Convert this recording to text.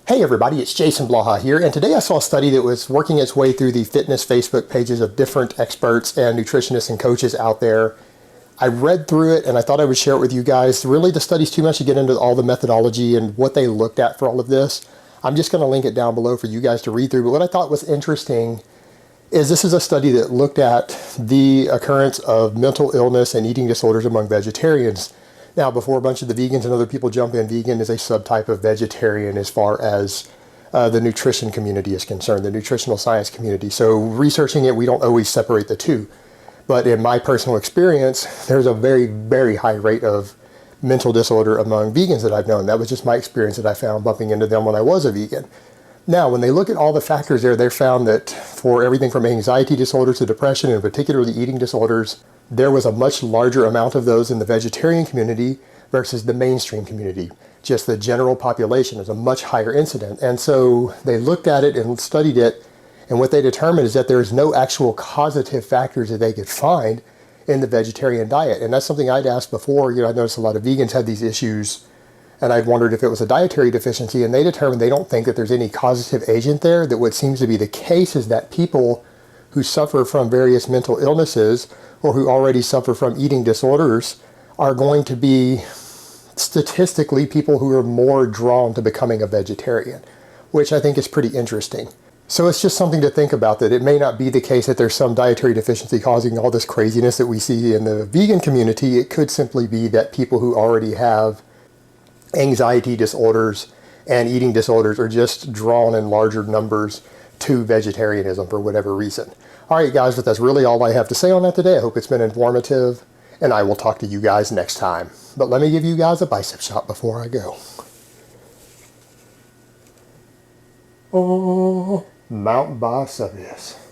Hey everybody, it's Jason Blaha here, and today I saw a study that was working its way through the fitness Facebook pages of different experts and nutritionists and coaches out there. I read through it and I thought I would share it with you guys. Really, the study's too much to get into all the methodology and what they looked at for all of this. I'm just going to link it down below for you guys to read through, but what I thought was interesting is this is a study that looked at the occurrence of mental illness and eating disorders among vegetarians. Now, before a bunch of the vegans and other people jump in, vegan is a subtype of vegetarian as far as the nutrition community is concerned, the nutritional science community. So researching it, we don't always separate the two. But in my personal experience, there's a very, very high rate of mental disorder among vegans that I've known. That was just my experience that I found bumping into them when I was a vegan. Now, when they look at all the factors there, they found that for everything from anxiety disorders to depression, and particularly eating disorders, there was a much larger amount of those in the vegetarian community versus the mainstream community. Just the general population is a much higher incident. And so they looked at it and studied it, and what they determined is that there is no actual causative factors that they could find in the vegetarian diet. And that's something I'd asked before. I noticed a lot of vegans had these issues, and I'd wondered if it was a dietary deficiency, and they determined they don't think that there's any causative agent there, that what seems to be the case is that people who suffer from various mental illnesses or who already suffer from eating disorders are going to be statistically people who are more drawn to becoming a vegetarian, which I think is pretty interesting. So it's just something to think about, that it may not be the case that there's some dietary deficiency causing all this craziness that we see in the vegan community. It could simply be that people who already have anxiety disorders and eating disorders are just drawn in larger numbers to vegetarianism for whatever reason. All right, guys, but that's really all I have to say on that today. I hope it's been informative, and I will talk to you guys next time. But let me give you guys a bicep shot before I go. Oh, Mount Vesuvius.